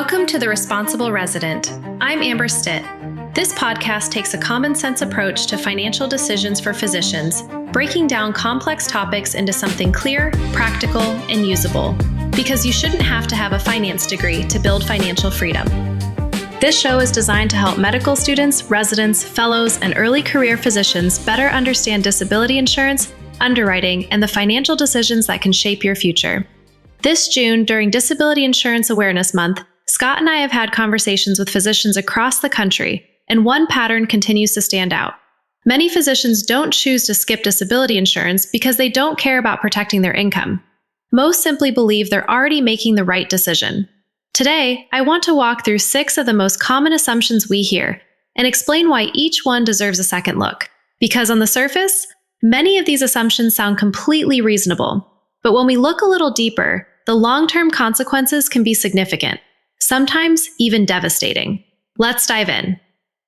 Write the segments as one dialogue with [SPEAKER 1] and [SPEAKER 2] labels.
[SPEAKER 1] Welcome to The Responsible Resident. I'm Amber Stitt. This podcast takes a common sense approach to financial decisions for physicians, breaking down complex topics into something clear, practical, and usable. Because you shouldn't have to have a finance degree to build financial freedom. This show is designed to help medical students, residents, fellows, and early career physicians better understand disability insurance, underwriting, and the financial decisions that can shape your future. This June, during Disability Insurance Awareness Month, Scott and I have had conversations with physicians across the country, and one pattern continues to stand out. Many physicians don't choose to skip disability insurance because they don't care about protecting their income. Most simply believe they're already making the right decision. Today, I want to walk through 6 of the most common assumptions we hear and explain why each one deserves a second look. Because on the surface, many of these assumptions sound completely reasonable. But when we look a little deeper, the long-term consequences can be significant, sometimes even devastating. Let's dive in.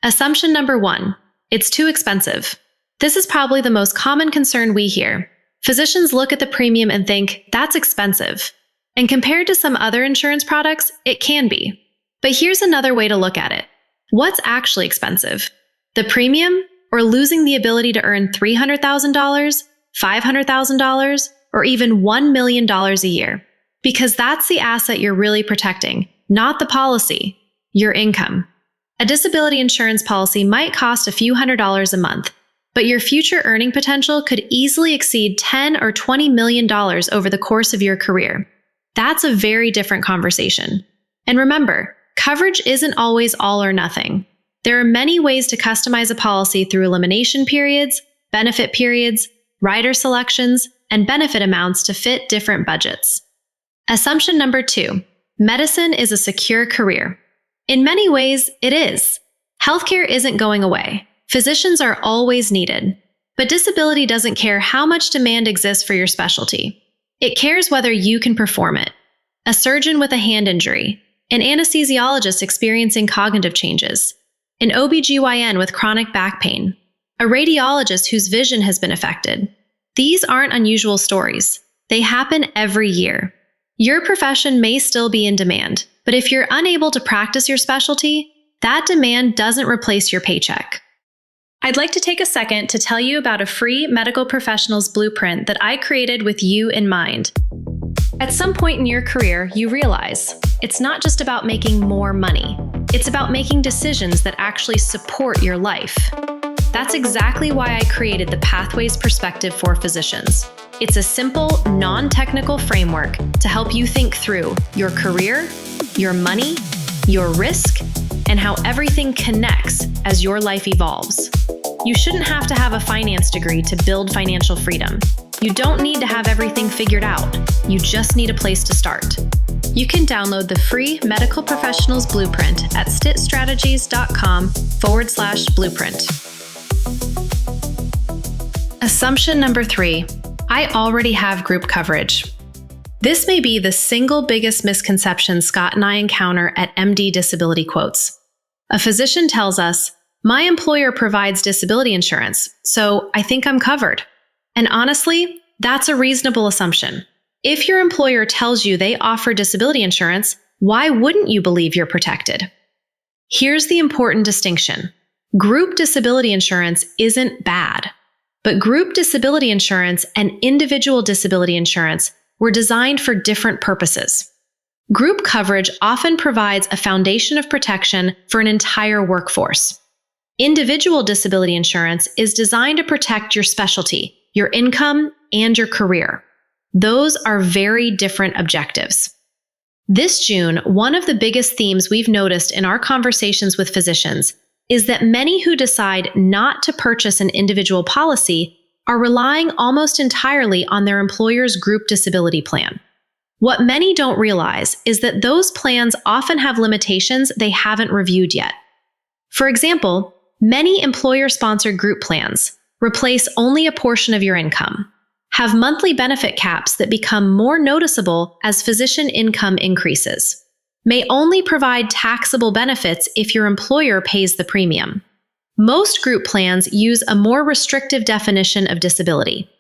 [SPEAKER 1] Assumption number 1, it's too expensive. This is probably the most common concern we hear. Physicians look at the premium and think, that's expensive. And compared to some other insurance products, it can be. But here's another way to look at it. What's actually expensive? The premium, or losing the ability to earn $300,000, $500,000, or even $1 million a year? Because that's the asset you're really protecting, not the policy, your income. A disability insurance policy might cost a few $100s a month, but your future earning potential could easily exceed $10 or $20 million over the course of your career. That's a very different conversation. And remember, coverage isn't always all or nothing. There are many ways to customize a policy through elimination periods, benefit periods, rider selections, and benefit amounts to fit different budgets. Assumption number 2, medicine is a secure career. In many ways, it is. Healthcare isn't going away. Physicians are always needed. But disability doesn't care how much demand exists for your specialty. It cares whether you can perform it. A surgeon with a hand injury, an anesthesiologist experiencing cognitive changes, an OBGYN with chronic back pain, a radiologist whose vision has been affected. These aren't unusual stories. They happen every year. Your profession may still be in demand, but if you're unable to practice your specialty, that demand doesn't replace your paycheck. I'd like to take a second to tell you about a free medical professionals blueprint that I created with you in mind. At some point in your career, you realize it's not just about making more money. It's about making decisions that actually support your life. That's exactly why I created the Pathways Perspective for Physicians. It's a simple, non-technical framework to help you think through your career, your money, your risk, and how everything connects as your life evolves. You shouldn't have to have a finance degree to build financial freedom. You don't need to have everything figured out. You just need a place to start. You can download the free Medical Professionals Blueprint at stittstrategies.com/blueprint. Assumption number 3, I already have group coverage. This may be the single biggest misconception Scott and I encounter at MD Disability Quotes. A physician tells us, my employer provides disability insurance, so I think I'm covered. And honestly, that's a reasonable assumption. If your employer tells you they offer disability insurance, why wouldn't you believe you're protected? Here's the important distinction. Group disability insurance isn't bad. But group disability insurance and individual disability insurance were designed for different purposes. Group coverage often provides a foundation of protection for an entire workforce. Individual disability insurance is designed to protect your specialty, your income, and your career. Those are very different objectives. This June, one of the biggest themes we've noticed in our conversations with physicians is that many who decide not to purchase an individual policy are relying almost entirely on their employer's group disability plan. What many don't realize is that those plans often have limitations they haven't reviewed yet. For example, many employer-sponsored group plans replace only a portion of your income, have monthly benefit caps that become more noticeable as physician income increases, may only provide taxable benefits if your employer pays the premium. Most group plans use a more restrictive definition of disability.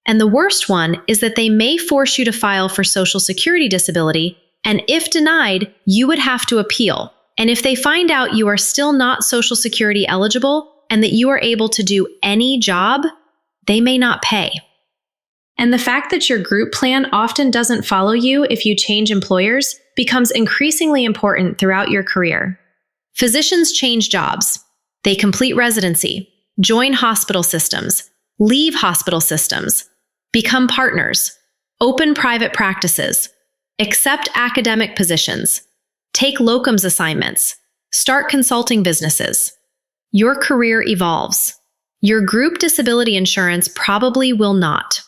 [SPEAKER 1] And the worst one is that they may force you to file for Social Security disability And if denied, you would have to appeal. And if they find out you are still not Social Security eligible and that you are able to do any job, they may not pay. And the fact that your group plan often doesn't follow you if you change employers becomes increasingly important throughout your career. Physicians change jobs. They complete residency, join hospital systems, leave hospital systems, become partners, open private practices, accept academic positions, take locums assignments, start consulting businesses. Your career evolves. Your group disability insurance probably will not.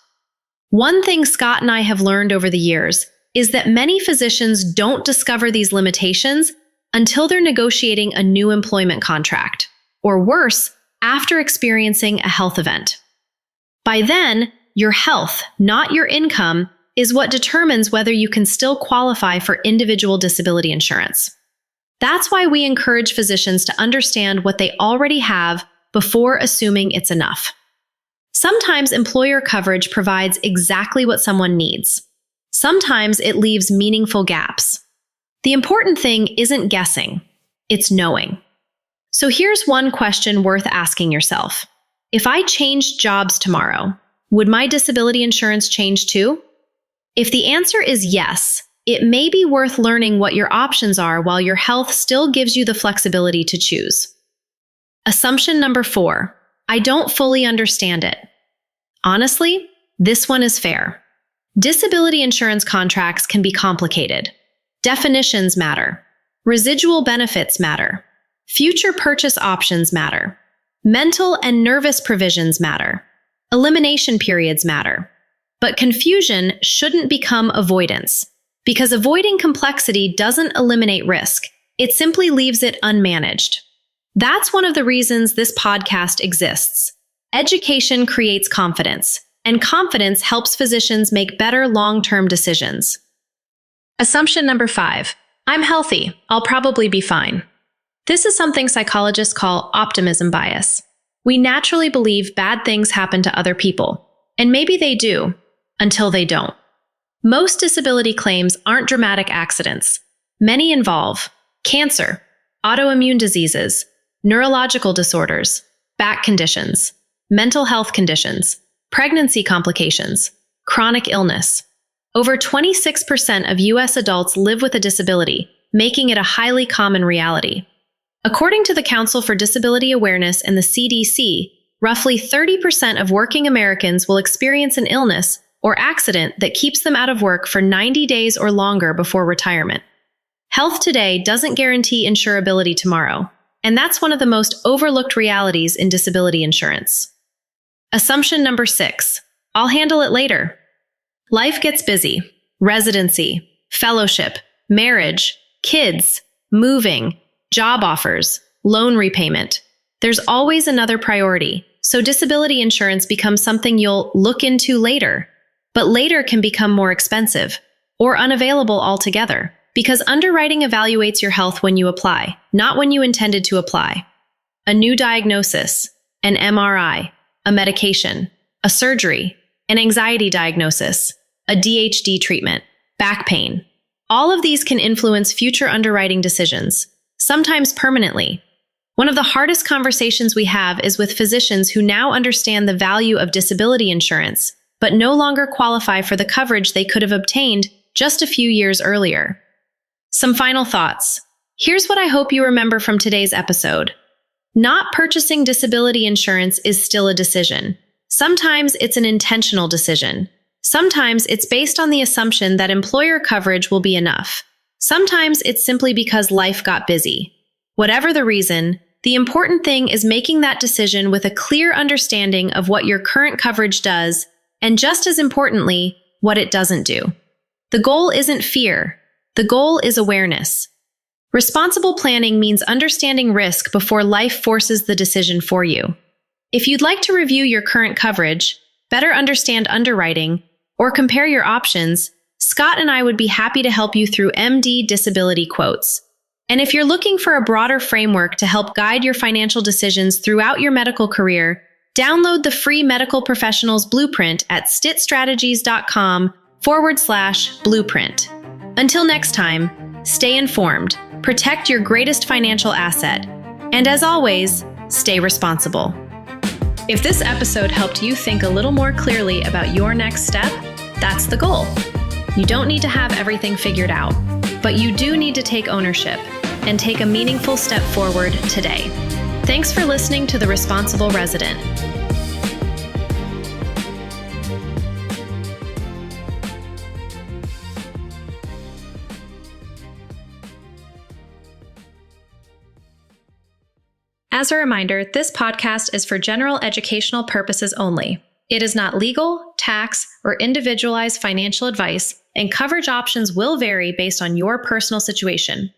[SPEAKER 1] One thing Scott and I have learned over the years is that many physicians don't discover these limitations until they're negotiating a new employment contract, or worse, after experiencing a health event. By then, your health, not your income, is what determines whether you can still qualify for individual disability insurance. That's why we encourage physicians to understand what they already have before assuming it's enough. Sometimes employer coverage provides exactly what someone needs. Sometimes it leaves meaningful gaps. The important thing isn't guessing, it's knowing. So here's one question worth asking yourself. If I changed jobs tomorrow, would my disability insurance change too? If the answer is yes, it may be worth learning what your options are while your health still gives you the flexibility to choose. Assumption number 4, I don't fully understand it. Honestly, this one is fair. Disability insurance contracts can be complicated. Definitions matter. Residual benefits matter. Future purchase options matter. Mental and nervous provisions matter. Elimination periods matter. But confusion shouldn't become avoidance, because avoiding complexity doesn't eliminate risk. It simply leaves it unmanaged. That's one of the reasons this podcast exists. Education creates confidence, and confidence helps physicians make better long-term decisions. Assumption number 5, I'm healthy, I'll probably be fine. This is something psychologists call optimism bias. We naturally believe bad things happen to other people, and maybe they do, until they don't. Most disability claims aren't dramatic accidents. Many involve cancer, autoimmune diseases, neurological disorders, back conditions, mental health conditions, pregnancy complications, chronic illness. Over 26% of U.S. adults live with a disability, making it a highly common reality. According to the Council for Disability Awareness and the CDC, roughly 30% of working Americans will experience an illness or accident that keeps them out of work for 90 days or longer before retirement. Health today doesn't guarantee insurability tomorrow, and that's one of the most overlooked realities in disability insurance. Assumption number 6, I'll handle it later. Life gets busy. Residency, fellowship, marriage, kids, moving, job offers, loan repayment. There's always another priority, so disability insurance becomes something you'll look into later. But later can become more expensive or unavailable altogether because underwriting evaluates your health when you apply, not when you intended to apply. A new diagnosis, an MRI, a medication, a surgery, an anxiety diagnosis, a DHD treatment, back pain. All of these can influence future underwriting decisions, sometimes permanently. One of the hardest conversations we have is with physicians who now understand the value of disability insurance, but no longer qualify for the coverage they could have obtained just a few years earlier. Some final thoughts. Here's what I hope you remember from today's episode. Not purchasing disability insurance is still a decision. Sometimes it's an intentional decision. Sometimes it's based on the assumption that employer coverage will be enough. Sometimes it's simply because life got busy. Whatever the reason, the important thing is making that decision with a clear understanding of what your current coverage does, and just as importantly, what it doesn't do. The goal isn't fear. The goal is awareness. Responsible planning means understanding risk before life forces the decision for you. If you'd like to review your current coverage, better understand underwriting, or compare your options, Scott and I would be happy to help you through MD disability quotes. And if you're looking for a broader framework to help guide your financial decisions throughout your medical career, download the free Medical Professionals Blueprint at stittstrategies.com/blueprint. Until next time, stay informed, protect your greatest financial asset, and as always, stay responsible. If this episode helped you think a little more clearly about your next step, that's the goal. You don't need to have everything figured out, but you do need to take ownership and take a meaningful step forward today. Thanks for listening to The Responsible Resident. As a reminder, this podcast is for general educational purposes only. It is not legal, tax, or individualized financial advice, and coverage options will vary based on your personal situation.